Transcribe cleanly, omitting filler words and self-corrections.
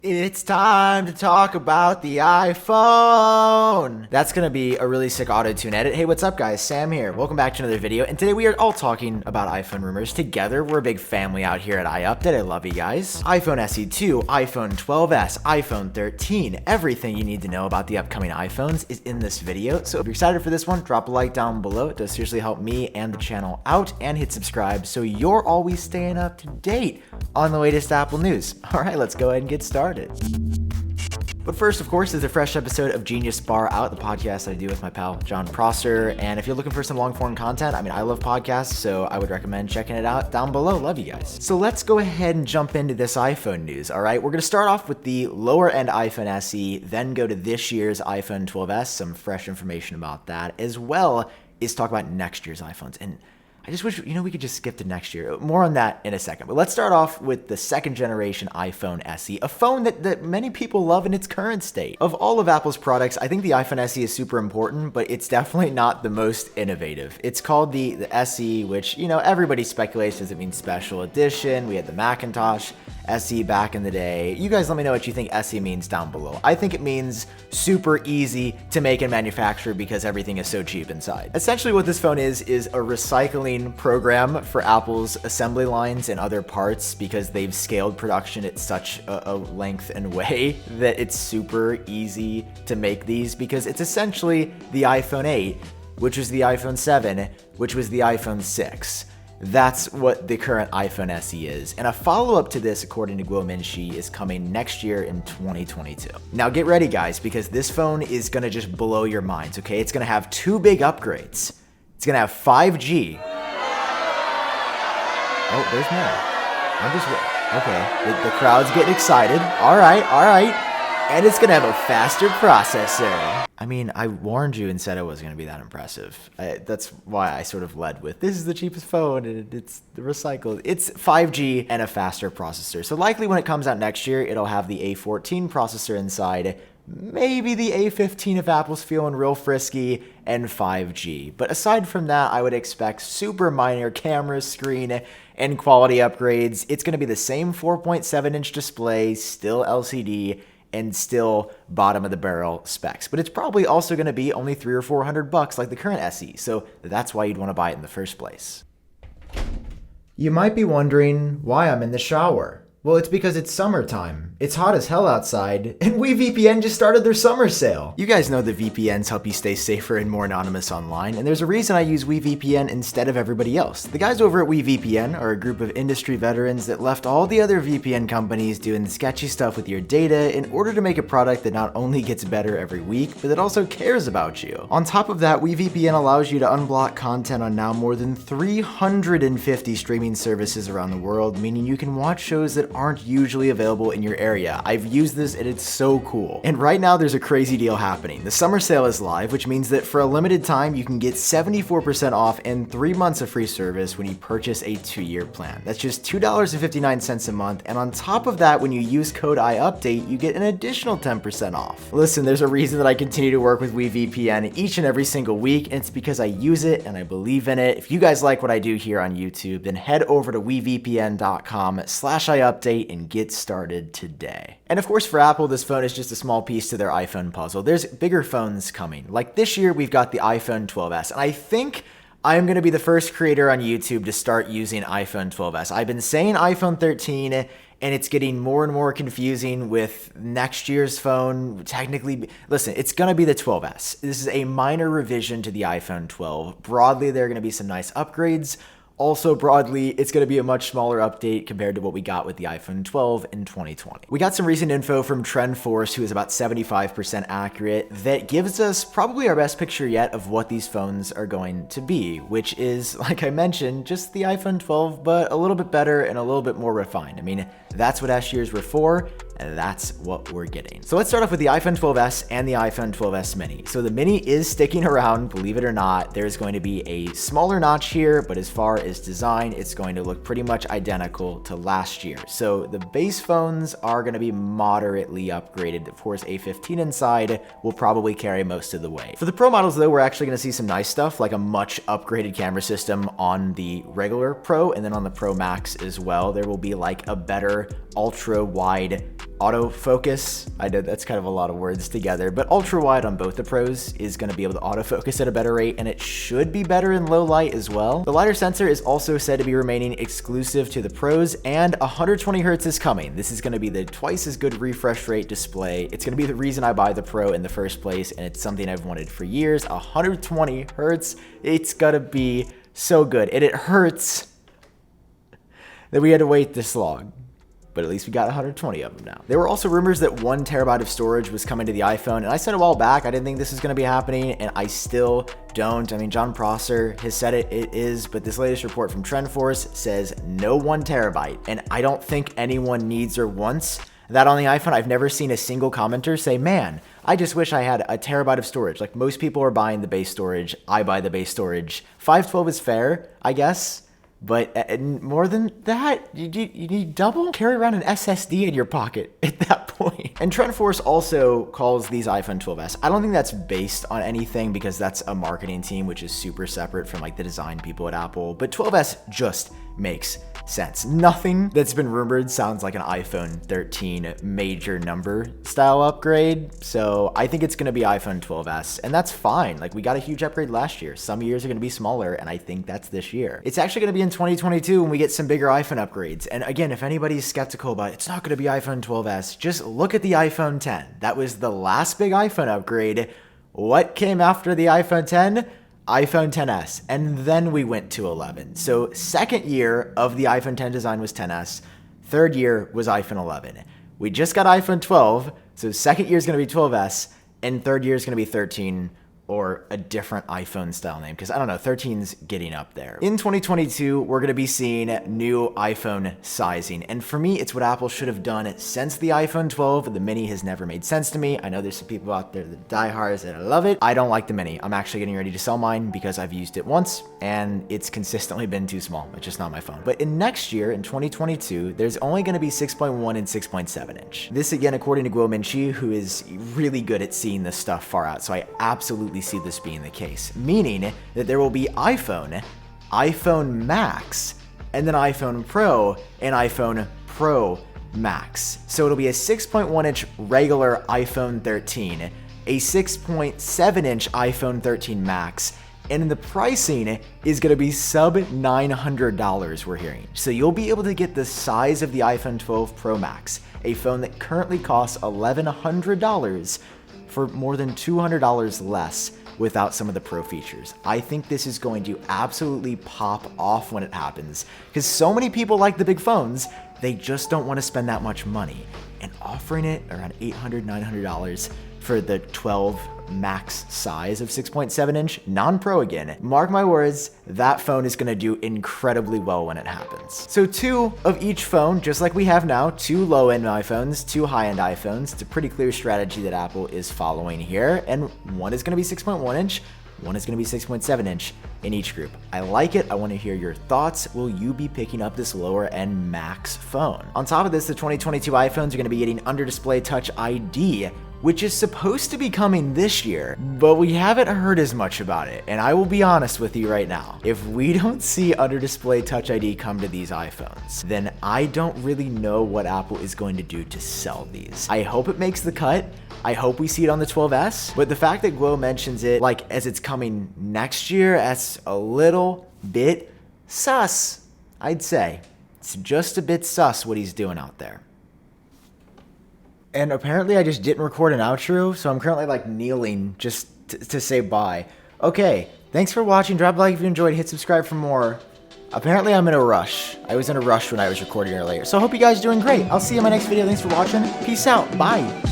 It's time to talk about the iPhone. That's gonna be a really sick auto-tune edit. Hey, what's up guys? Sam here. Welcome back to another video. And today we are all talking about iPhone rumors together. We're a big family out here at iUpdate. I love you guys. iPhone SE 2, iPhone 12s, iPhone 13. Everything you need to know about the upcoming iPhones is in this video. So if you're excited for this one, drop a like down below. It does seriously help me and the channel out, and hit subscribe so you're always staying up to date on the latest Apple news. All right, let's go ahead and get started. But first, of course, is a fresh episode of Genius Bar Out, the podcast that I do with my pal John Prosser. And if you're looking for some long-form content, I love podcasts, so I would recommend checking it out down below. Love you guys. So let's go ahead and jump into this iPhone news, all right? We're going to start off with the lower-end iPhone SE, then go to this year's iPhone 12s, some fresh information about that, as well as talk about next year's iPhones. And I just wish, we could just skip to next year. More on that in a second. But let's start off with the second generation iPhone SE, a phone that many people love in its current state. Of all of Apple's products, I think the iPhone SE is super important, but it's definitely not the most innovative. It's called the SE, which, everybody speculates, does it mean special edition? We had the Macintosh SE back in the day. You guys let me know what you think SE means down below. I think it means super easy to make and manufacture because everything is so cheap inside. Essentially what this phone is a recycling program for Apple's assembly lines and other parts, because they've scaled production at such a length and way that it's super easy to make these, because it's essentially the iPhone 8, which was the iPhone 7, which was the iPhone 6. That's what the current iPhone SE is. And a follow-up to this, according to Guo Minxi, is coming next year in 2022. Now get ready, guys, because this phone is gonna just blow your minds, okay? It's gonna have two big upgrades. It's gonna have 5G. Oh, there's more. Okay, the crowd's getting excited. All right. And it's gonna have a faster processor. I warned you and said it wasn't gonna be that impressive. That's why I sort of led with, this is the cheapest phone and it's recycled. It's 5G and a faster processor. So likely when it comes out next year, it'll have the A14 processor inside, maybe the A15 if Apple's feeling real frisky, and 5G. But aside from that, I would expect super minor camera, screen, and quality upgrades. It's gonna be the same 4.7-inch display, still LCD, and still bottom of the barrel specs. But it's probably also gonna be only $300 or $400 like the current SE, so that's why you'd wanna buy it in the first place. You might be wondering why I'm in the shower. Well, it's because it's summertime. It's hot as hell outside, and WeVPN just started their summer sale. You guys know that VPNs help you stay safer and more anonymous online, and there's a reason I use WeVPN instead of everybody else. The guys over at WeVPN are a group of industry veterans that left all the other VPN companies doing sketchy stuff with your data in order to make a product that not only gets better every week, but that also cares about you. On top of that, WeVPN allows you to unblock content on now more than 350 streaming services around the world, meaning you can watch shows that aren't usually available in your area. I've used this and it's so cool. And right now there's a crazy deal happening. The summer sale is live, which means that for a limited time you can get 74% off and 3 months of free service when you purchase a 2-year plan. That's just $2.59 a month, and on top of that, when you use code iUpdate, you get an additional 10% off. Listen, there's a reason that I continue to work with WeVPN each and every single week, and it's because I use it and I believe in it. If you guys like what I do here on YouTube, then head over to wevpn.com/iUpdate and get started today. And of course for Apple, this phone is just a small piece to their iPhone puzzle. There's bigger phones coming. Like this year, we've got the iPhone 12s, and I think I'm gonna be the first creator on YouTube to start using iPhone 12s. I've been saying iPhone 13, and it's getting more and more confusing with next year's phone. Technically, listen, it's gonna be the 12s. This is a minor revision to the iPhone 12. Broadly, there are gonna be some nice upgrades. Also broadly, it's going to be a much smaller update compared to what we got with the iPhone 12 in 2020. We got some recent info from TrendForce, who is about 75% accurate, that gives us probably our best picture yet of what these phones are going to be, which is, like I mentioned, just the iPhone 12, but a little bit better and a little bit more refined. That's what S years were for, and that's what we're getting. So let's start off with the iPhone 12s and the iPhone 12s Mini. So the Mini is sticking around, believe it or not. There's going to be a smaller notch here, but as far as design, it's going to look pretty much identical to last year. So the base phones are going to be moderately upgraded. Of course, A15 inside will probably carry most of the way. For the Pro models though, we're actually going to see some nice stuff, like a much upgraded camera system on the regular Pro, and then on the Pro Max as well, there will be like a better ultra wide autofocus. I know that's kind of a lot of words together, but ultra wide on both the Pros is going to be able to autofocus at a better rate, and it should be better in low light as well. The LiDAR sensor is also said to be remaining exclusive to the Pros, and 120 Hz is coming. This is going to be the twice as good refresh rate display. It's going to be the reason I buy the Pro in the first place, and it's something I've wanted for years. 120 Hz, it's going to be so good. And it hurts that we had to wait this long, but at least we got 120 of them now. There were also rumors that 1 TB of storage was coming to the iPhone, and I said a while back I didn't think this was going to be happening, and I still don't. I mean, John Prosser has said it is, but this latest report from TrendForce says no 1 TB, and I don't think anyone needs or wants that on the iPhone. I've never seen a single commenter say, man, I just wish I had a terabyte of storage. Like, most people are buying the base storage. I buy the base storage. 512 is fair, I guess. But more than that, you need double? Carry around an SSD in your pocket at that point. And TrendForce also calls these iPhone 12s. I don't think that's based on anything because that's a marketing team, which is super separate from like the design people at Apple. But 12s just makes sense. Nothing that's been rumored sounds like an iPhone 13 major number style upgrade. So I think it's going to be iPhone 12s, and that's fine. Like, we got a huge upgrade last year. Some years are going to be smaller, and I think that's this year. It's actually going to be in 2022 when we get some bigger iPhone upgrades. And again, if anybody's skeptical about it's not going to be iPhone 12s, just look at the iPhone 10. That was the last big iPhone upgrade. What came after the iPhone 10? iPhone XS, and then we went to 11. So second year of the iPhone 10 design was XS, third year was iPhone 11. We just got iPhone 12, so second year is going to be 12s, and third year is going to be 13, or a different iPhone style name, because I don't know, 13's getting up there. In 2022, we're going to be seeing new iPhone sizing, and for me, it's what Apple should have done since the iPhone 12. The mini has never made sense to me. I know there's some people out there that diehards and I love it. I don't like the mini. I'm actually getting ready to sell mine because I've used it once, and it's consistently been too small. It's just not my phone. But in next year, in 2022, there's only going to be 6.1 and 6.7 inch. This, again, according to Guo Minchi, who is really good at seeing this stuff far out, so I absolutely see this being the case, meaning that there will be iPhone, iPhone Max, and then iPhone Pro and iPhone Pro Max. So it'll be a 6.1 inch regular iPhone 13, a 6.7 inch iPhone 13 Max, and the pricing is going to be sub $900, we're hearing. So you'll be able to get the size of the iPhone 12 Pro Max, a phone that currently costs $1,100, for more than $200 less without some of the Pro features. I think this is going to absolutely pop off when it happens, because so many people like the big phones, they just don't want to spend that much money. And offering it around $800, $900 for the 12 Max size of 6.7 inch, non-Pro again, mark my words, that phone is going to do incredibly well when it happens. So 2 of each phone, just like we have now, 2 low-end iPhones, 2 high-end iPhones. It's a pretty clear strategy that Apple is following here, and one is going to be 6.1 inch, one is going to be 6.7 inch in each group. I like it. I want to hear your thoughts. Will you be picking up this lower end Max phone? On top of this, the 2022 iPhones are going to be getting under display Touch ID, which is supposed to be coming this year, but we haven't heard as much about it. And I will be honest with you right now, if we don't see under display Touch ID come to these iPhones, then I don't really know what Apple is going to do to sell these. I hope it makes the cut. I hope we see it on the 12s, but the fact that Guo mentions it like as it's coming next year, that's a little bit sus, I'd say. It's just a bit sus what he's doing out there. And apparently I just didn't record an outro, so I'm currently like kneeling just to say bye. Okay, thanks for watching. Drop a like if you enjoyed. Hit subscribe for more. Apparently I'm in a rush. I was in a rush when I was recording earlier. So I hope you guys are doing great. I'll see you in my next video. Thanks for watching. Peace out. Bye.